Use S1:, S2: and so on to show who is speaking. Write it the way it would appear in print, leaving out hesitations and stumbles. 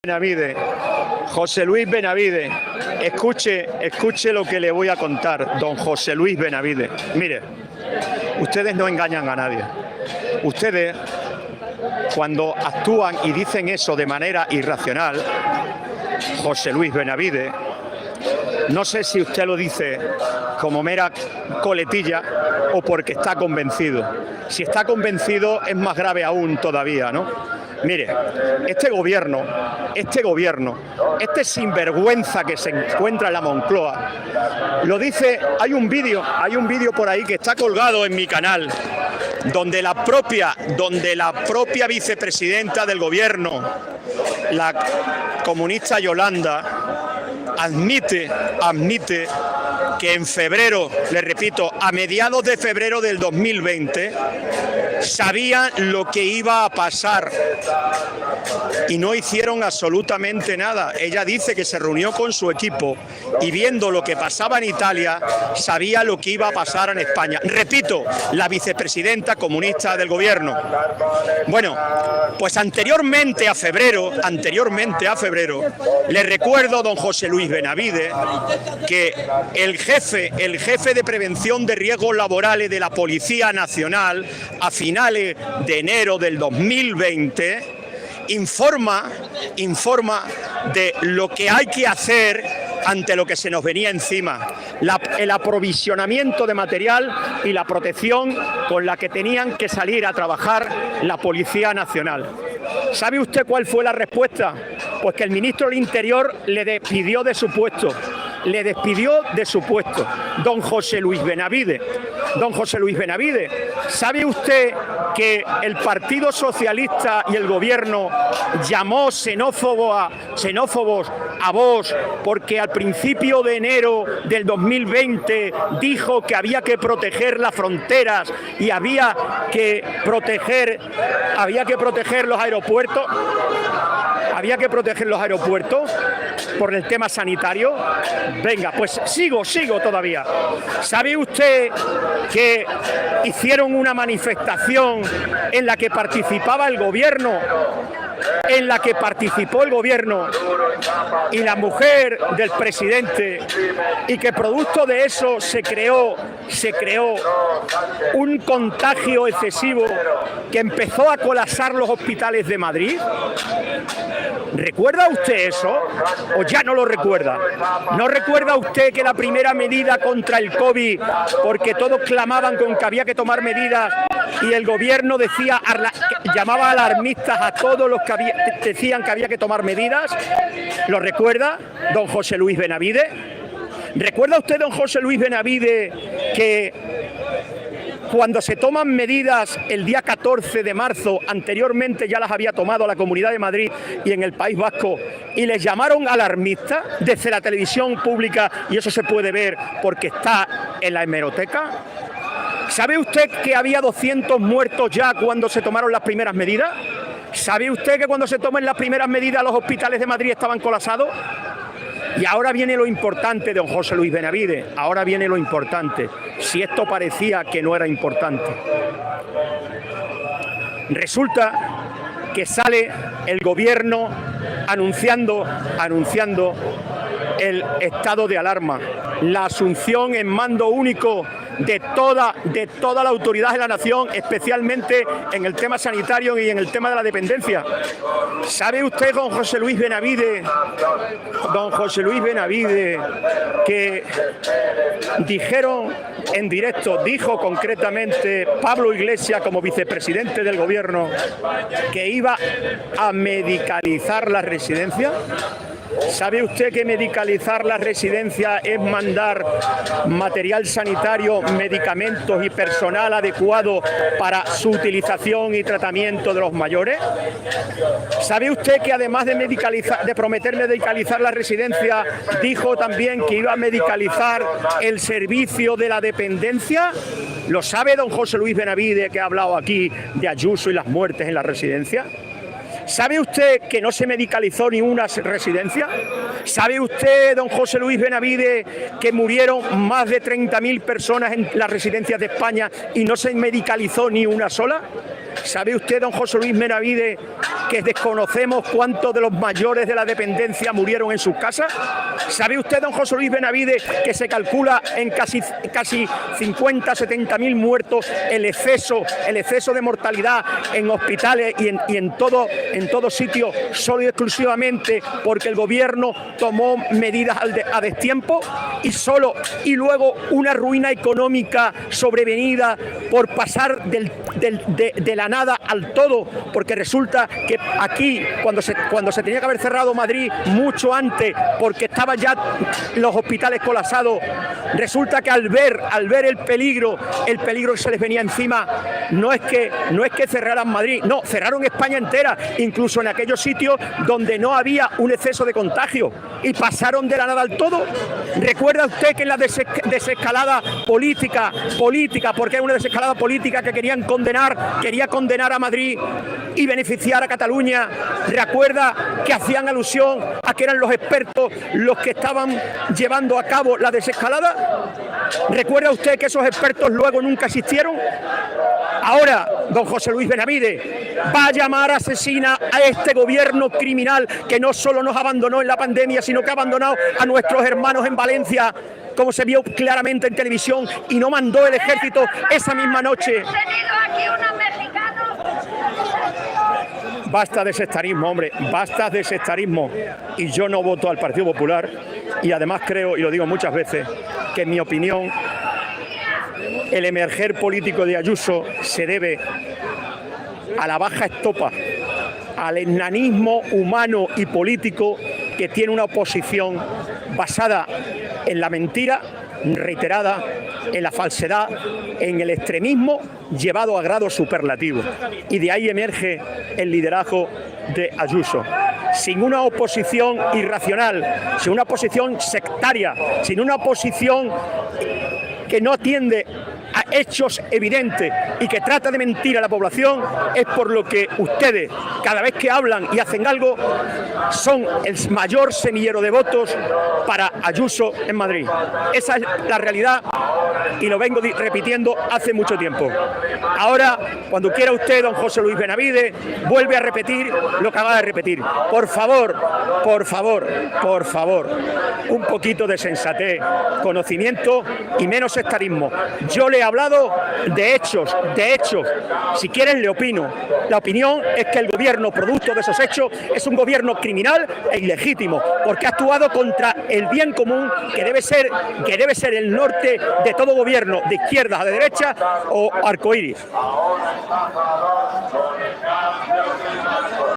S1: Benavide, José Luis Benavide, escuche lo que le voy a contar, don José Luis Benavide. Mire, ustedes no engañan a nadie. Ustedes, cuando actúan y dicen eso de manera irracional, José Luis Benavide, no sé si usted lo dice como mera coletilla o porque está convencido. Si está convencido es más grave aún todavía, ¿no? Mire, este gobierno, este sinvergüenza que se encuentra en la Moncloa, lo dice, hay un vídeo por ahí que está colgado en mi canal, donde la propia vicepresidenta del gobierno, la comunista Yolanda, admite que en febrero, le repito, a mediados de febrero del 2020, sabían lo que iba a pasar y no hicieron absolutamente nada. Ella dice que se reunió con su equipo y viendo lo que pasaba en Italia, sabía lo que iba a pasar en España. Repito, la vicepresidenta comunista del gobierno. Bueno, pues anteriormente a febrero, le recuerdo, don José Luis Benavide, que el jefe de prevención de riesgos laborales de la Policía Nacional, a finales de enero del 2020, informa de lo que hay que hacer ante lo que se nos venía encima, el aprovisionamiento de material y la protección con la que tenían que salir a trabajar la Policía Nacional. ¿Sabe usted cuál fue la respuesta? Pues que el ministro del Interior le despidió de su puesto. Don José Luis Benavide. Don José Luis Benavide, ¿sabe usted que el Partido Socialista y el gobierno llamó xenófobos a Vox porque al principio de enero del 2020 dijo que había que proteger las fronteras y había que proteger los aeropuertos? ¿Había que proteger los aeropuertos por el tema sanitario? Venga, pues sigo todavía. ¿Sabe usted que hicieron una manifestación en la que participaba el gobierno? Y la mujer del presidente, y que producto de eso se creó un contagio excesivo que empezó a colapsar los hospitales de Madrid? ¿Recuerda usted eso? ¿O ya no lo recuerda? ¿No recuerda usted que la primera medida contra el COVID, porque todos clamaban con que había que tomar medidas y el gobierno llamaba alarmistas a todos los que decían que había que tomar medidas? ¿Lo recuerda, don José Luis Benavide? ¿Recuerda usted, don José Luis Benavide, que cuando se toman medidas el día 14 de marzo, anteriormente ya las había tomado la Comunidad de Madrid y en el País Vasco, y les llamaron alarmistas desde la televisión pública, y eso se puede ver porque está en la hemeroteca? ¿Sabe usted que había 200 muertos ya cuando se tomaron las primeras medidas? ¿Sabe usted que cuando se tomen las primeras medidas los hospitales de Madrid estaban colapsados? Y ahora viene lo importante, don José Luis Benavide, ahora viene lo importante, si esto parecía que no era importante. Resulta que sale el gobierno anunciando el estado de alarma, la asunción en mando único de toda la autoridad de la nación, especialmente en el tema sanitario y en el tema de la dependencia. ¿Sabe usted, don José Luis Benavide, que dijeron en directo, dijo concretamente Pablo Iglesias como vicepresidente del gobierno, que iba a medicalizar la residencia? ¿Sabe usted que medicalizar la residencia es mandar material sanitario, medicamentos y personal adecuado para su utilización y tratamiento de los mayores? ¿Sabe usted que además de prometer medicalizar la residencia, dijo también que iba a medicalizar el servicio de la dependencia? ¿Lo sabe, don José Luis Benavide, que ha hablado aquí de Ayuso y las muertes en la residencia? ¿Sabe usted que no se medicalizó ni una residencia? ¿Sabe usted, don José Luis Benavide, que murieron más de 30.000 personas en las residencias de España y no se medicalizó ni una sola? ¿Sabe usted, don José Luis Benavides, que desconocemos cuántos de los mayores de la dependencia murieron en sus casas? ¿Sabe usted, don José Luis Benavides, que se calcula en casi 50, 70.000 muertos el exceso de mortalidad en hospitales y en todo sitio, solo y exclusivamente porque el gobierno tomó medidas a destiempo? Y luego una ruina económica sobrevenida por pasar de la nada al todo, porque resulta que aquí, cuando se tenía que haber cerrado Madrid mucho antes, porque estaban ya los hospitales colapsados, resulta que al ver el peligro que se les venía encima, no es que cerraran Madrid, no, cerraron España entera, incluso en aquellos sitios donde no había un exceso de contagio, y pasaron de la nada al todo. ¿Recuerda usted que en la desescalada política, porque es una desescalada política que quería condenar a Madrid y beneficiar a Cataluña? ¿Recuerda que hacían alusión a que eran los expertos los que estaban llevando a cabo la desescalada? ¿Recuerda usted que esos expertos luego nunca existieron? Ahora, don José Luis Benavides va a llamar asesina a este gobierno criminal que no solo nos abandonó en la pandemia, sino que ha abandonado a nuestros hermanos en Valencia, como se vio claramente en televisión, y no mandó el ejército esa misma noche. Basta de sectarismo, hombre, basta de sectarismo. Y yo no voto al Partido Popular, y además creo, y lo digo muchas veces, que en mi opinión el emerger político de Ayuso se debe a la baja estopa, al enanismo humano y político que tiene una oposición basada en la mentira reiterada, en la falsedad, en el extremismo llevado a grados superlativos. Y de ahí emerge el liderazgo de Ayuso. Sin una oposición irracional, sin una oposición sectaria, sin una oposición que no atiende a hechos evidentes y que trata de mentir a la población, es por lo que ustedes, cada vez que hablan y hacen algo, son el mayor semillero de votos para Ayuso en Madrid. Esa es la realidad y lo vengo repitiendo hace mucho tiempo. Ahora, cuando quiera usted, don José Luis Benavides, vuelve a repetir lo que acaba de repetir. Por favor, un poquito de sensatez, conocimiento y menos sectarismo. Yo le he hablado de hechos. Si quieren le opino. La opinión es que el gobierno, producto de esos hechos, es un gobierno criminal e ilegítimo, porque ha actuado contra el bien común, que debe ser el norte de todo gobierno, de izquierda a de derecha o arcoíris.